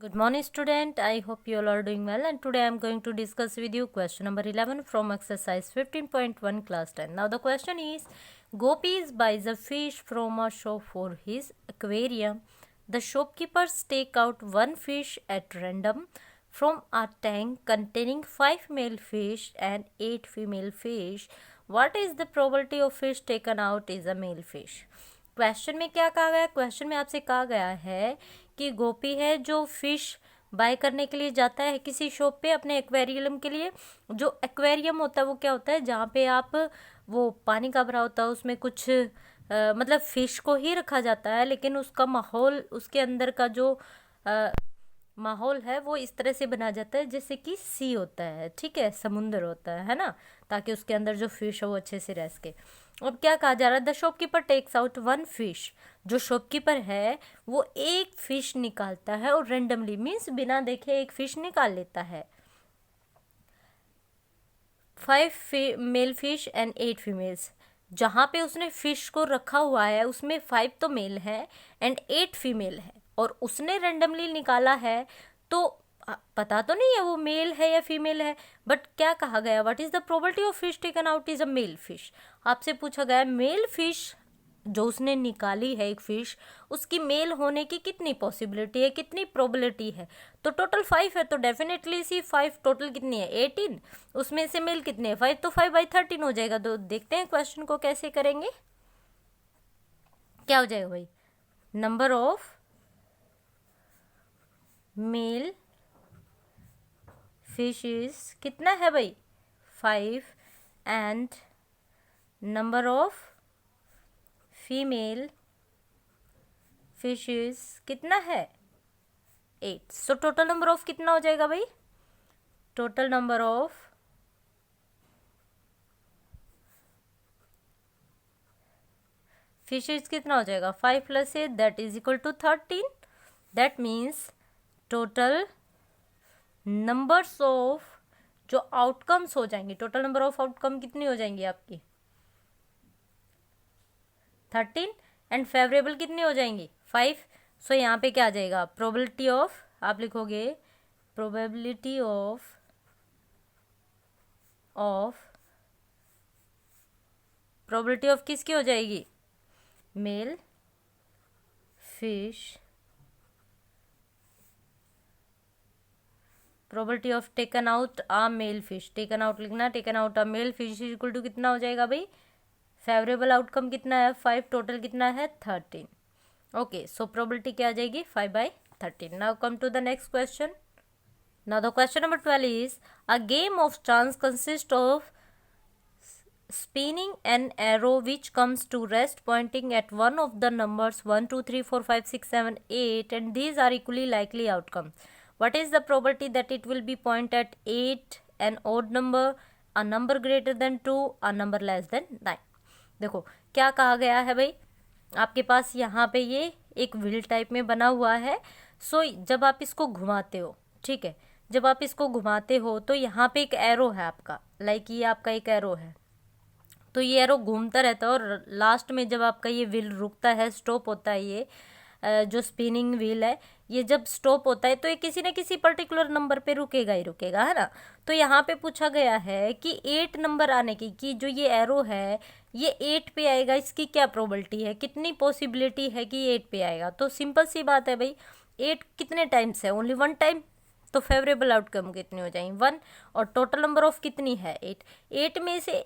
Good morning student, I hope you all are doing well, and today I am going to discuss with you question number 11 from exercise 15.1 class 10. Now the question is, Gopi buys a fish from a shop for his aquarium. The shopkeepers take out one fish at random from a tank containing 5 male fish and 8 female fish. What is the probability of fish taken out is a male fish? Question में क्या कहा गया? Question में आपसे कहा गया है कि गोपी है जो फिश बाय करने के लिए जाता है किसी शॉप पे अपने एक्वेरियम के लिए। जो एक्वेरियम होता है वो क्या होता है, जहाँ पे आप वो पानी का भरा होता है, उसमें कुछ मतलब फिश को ही रखा जाता है, लेकिन उसका माहौल, उसके अंदर का जो माहौल है वो इस तरह से बना जाता है जैसे कि सी होता है, ठीक है, समुंदर होता है ना, ताकि उसके अंदर जो फिश है वो अच्छे से रह सके। अब क्या कहा जा रहा है, the shopkeeper takes out one fish. जो शॉपकीपर है वो एक फिश निकालता है और रेंडमली मीन्स बिना देखे एक फिश निकाल लेता है। 5 मेल फिश एंड 8 फीमेल्स। जहाँ पे उसने फिश को रखा हुआ है उसमें 5 तो मेल है एंड 8 फीमेल है, और उसने रेंडमली निकाला है, तो पता तो नहीं है वो मेल है या फीमेल है, बट क्या कहा गया, what is the probability of fish taken out is a male fish. आपसे पूछा गया मेल फिश जो उसने निकाली है एक फिश, उसकी मेल होने की कितनी पॉसिबिलिटी है, कितनी प्रोबेबिलिटी है। तो टोटल 5 है, तो डेफिनेटली सी 5 टोटल कितनी है 18, उसमें से मेल कितने है 5, तो 5/13 हो जाएगा। तो देखते हैं क्वेश्चन को कैसे करेंगे। क्या हो जाएगा भाई, नंबर ऑफ मेल फिशेस कितना है भाई 5 and number of female fishes कितना है 8। सो टोटल नंबर ऑफ कितना हो जाएगा भाई, टोटल नंबर ऑफ फिशेस कितना हो जाएगा 5 + 8 that is equal to 13। That means total numbers of जो आउटकम्स हो जाएंगे, टोटल नंबर ऑफ आउटकम कितनी हो जाएंगी आपकी 13 एंड फेवरेबल कितनी हो जाएंगी 5। सो यहाँ पे क्या आ जाएगा, प्रोबेबिलिटी ऑफ, आप लिखोगे प्रोबेबिलिटी ऑफ प्रोबेबिलिटी ऑफ किसकी हो जाएगी, male fish, probability of taken out a male fish, taken out लिखना, taken out a male fish is equal to कितना हो जाएगा भाई, फेवरेबल आउटकम कितना है 5, टोटल कितना है 13। ओके, सो प्रोबेबिलिटी क्या आ जाएगी 5/13। Now come to the next question. Now the question number 12 is a game of chance consist of spinning an arrow which comes to rest pointing at one of the numbers 1 2 3 4 5 6 7 8 and these are equally likely outcome. What is the probability that it will be point at 8, an odd number, a number greater than 2, a number less than 9? देखो क्या कहा गया है भाई, आपके पास यहाँ पे ये एक व्हील टाइप में बना हुआ है। सो जब आप इसको घुमाते हो, ठीक है, जब आप इसको घुमाते हो तो यहाँ पे एक एरो है आपका, लाइक ये आपका एक एरो है, तो ये एरो घूमता रहता है और लास्ट में जब आपका ये व्हील रुकता है, स्टॉप होता है, ये जो स्पिनिंग व्हील है ये जब स्टॉप होता है तो ये किसी न किसी पर्टिकुलर नंबर पे रुकेगा ही रुकेगा, है ना। तो यहाँ पे पूछा गया है कि 8 नंबर आने की, कि जो ये एरो है ये 8 पे आएगा, इसकी क्या प्रोबेबिलिटी है, कितनी पॉसिबिलिटी है कि 8 पे आएगा। तो सिंपल सी बात है भाई, 8 कितने टाइम्स है, ओनली 1 टाइम, तो फेवरेबल आउटकम कितनी हो जाएंगी 1, और टोटल नंबर ऑफ कितनी है 8 में से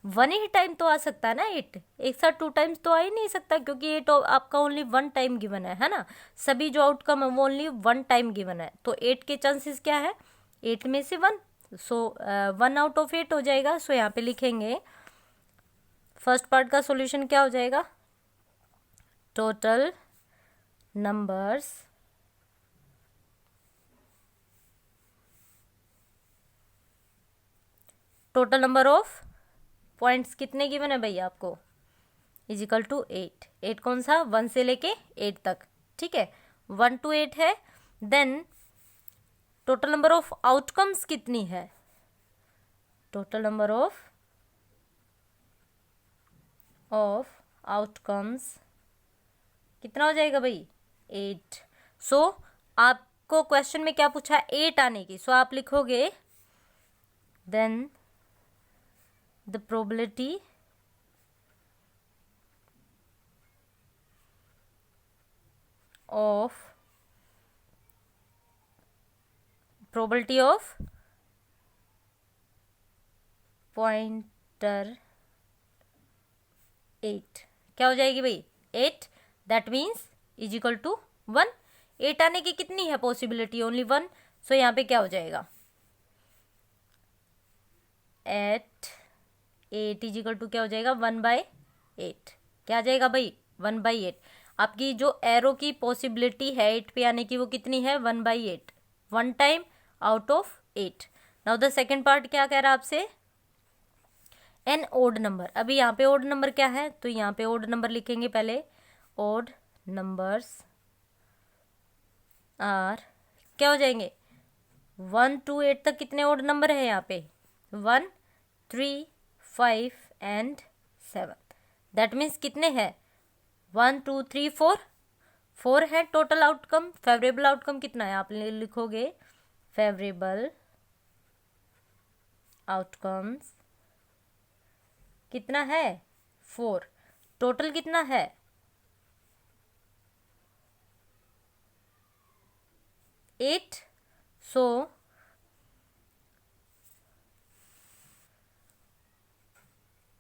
1 ही टाइम तो आ सकता है ना, 8 एक साथ 2 टाइम्स तो आ ही नहीं सकता, क्योंकि 8 आपका ओनली 1 टाइम गिवन है ना, सभी जो आउटकम है वो ओनली 1 टाइम गिवन है। तो 8 के चांसेस क्या है, 8 में से 1, सो 1 आउट ऑफ 8 हो जाएगा। सो यहाँ पे लिखेंगे फर्स्ट पार्ट का सॉल्यूशन क्या हो जाएगा, total numbers total number of points कितने गिवन है भाई आपको, इज इक्वल टू 8। 8 कौन सा, 1 से लेके 8 तक, ठीक है, 1 to 8 है। Then total number of outcomes कितनी है, टोटल नंबर ऑफ आउटकम्स कितना हो जाएगा भाई 8। सो आप आपको क्वेश्चन में क्या पूछा, 8 आने की, सो आप लिखोगे then the probability of pointer 8 क्या हो जाएगी भाई, 8, that means is equal to 1। 8 आने की कितनी है पॉसिबिलिटी, ओनली 1, सो यहाँ पे क्या हो जाएगा, एट 8 इज इक्वल टू क्या हो जाएगा, 1/8। क्या आ जाएगा भाई, 1/8। आपकी जो एरो की पॉसिबिलिटी है 8 पे आने की वो कितनी है, 1/8, 1 time out of 8। Now the second part क्या कह रहा है आपसे, एन ओड नंबर। अभी यहाँ पे ओड नंबर क्या है, तो यहाँ पे ओड नंबर लिखेंगे पहले, ओड नंबर्स आर क्या हो जाएंगे, 1 to 8 तक कितने ओड नंबर है यहाँ पे, 1, 3, 5 एंड 7। दैट मीन्स कितने हैं, 1, 2, 3, 4 है टोटल आउटकम। फेवरेबल आउटकम कितना है, आप लिखोगे फेवरेबल आउटकम्स कितना है, 4। टोटल कितना है, 8। सो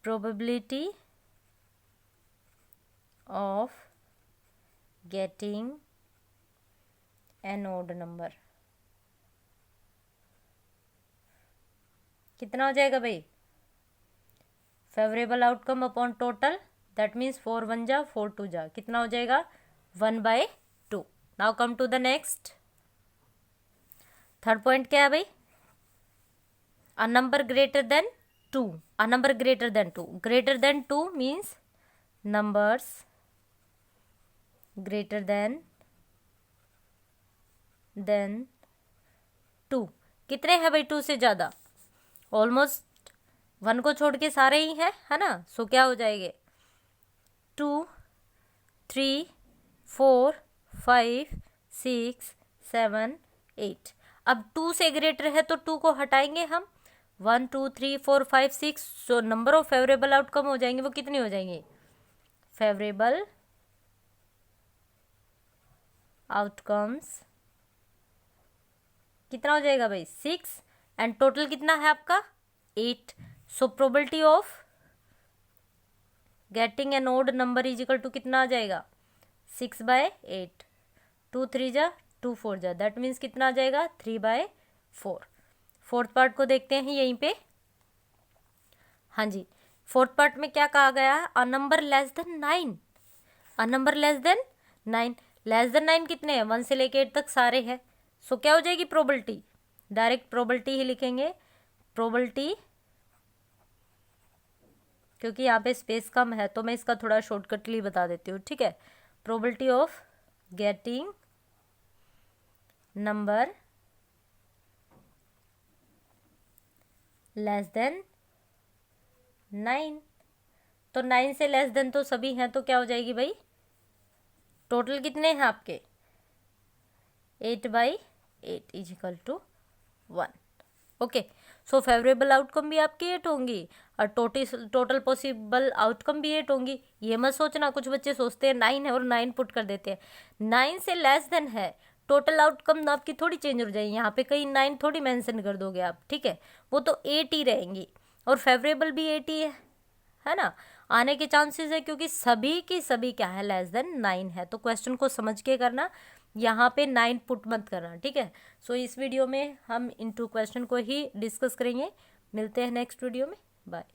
probability of getting an odd number कितना हो जाएगा भाई, favourable outcome upon total, that means 4 1 जा 4 2 जा, कितना हो जाएगा, 1/2। Now come to the next, third point क्या है भाई, a number greater than 2, a number greater than 2, greater than 2 means numbers greater than 2। कितने हैं भाई 2 से ज़्यादा, ऑलमोस्ट 1 को छोड़ के सारे ही हैं, है ना। सो क्या हो जाएंगे, 2, 3, 4, 5, 6, 7, 8। अब 2 से ग्रेटर है तो 2 को हटाएंगे हम, 1, 2, 3, 4, 5, 6। So number of favourable outcome हो जाएंगे, वो कितनी हो जाएंगे, फेवरेबल आउटकम्स कितना हो जाएगा भाई, 6, एंड टोटल कितना है आपका, 8। So probability of getting an odd number is equal to कितना आ जाएगा, 6/8, 2 3 जा 2 4 जा, दैट मीन्स कितना आ जाएगा, 3/4। फोर्थ पार्ट को देखते हैं यहीं पे। हाँ जी, फोर्थ पार्ट में क्या कहा गया है, a number less than 9, a number less than 9। Less than 9 कितने हैं, 1 से लेके 8 तक सारे हैं। सो क्या हो जाएगी प्रोबेबिलिटी, डायरेक्ट प्रोबेबिलिटी ही लिखेंगे, प्रोबेबिलिटी, क्योंकि यहाँ पे स्पेस कम है तो मैं इसका थोड़ा शॉर्टकटली बता देती हूँ, ठीक है। Probability of getting number less than 9, तो 9 से लेस देन तो सभी हैं, तो क्या हो जाएगी भाई, टोटल कितने हैं आपके, 8/8 is equal to 1। Okay, so favourable outcome भी आपकी 8 होंगी और टोटल पॉसिबल आउटकम भी 8 होंगी। ये मत सोचना, कुछ बच्चे सोचते हैं 9 है और 9 पुट कर देते हैं, 9 से लेस देन है, टोटल आउटकम आपकी थोड़ी चेंज हो जाएगी, यहाँ पे कहीं 9 थोड़ी मेंशन कर दोगे आप, ठीक है, वो तो 8 ही रहेंगी, और फेवरेबल भी 8 ही है ना, आने के चांसेस है, क्योंकि सभी की सभी क्या है, लेस देन 9 है। तो क्वेश्चन को समझ के करना, यहाँ पे 9 पुट मत करना, ठीक है। सो इस वीडियो में हम इन 2 क्वेश्चन को ही डिस्कस करेंगे, मिलते हैं नेक्स्ट वीडियो में, बाय।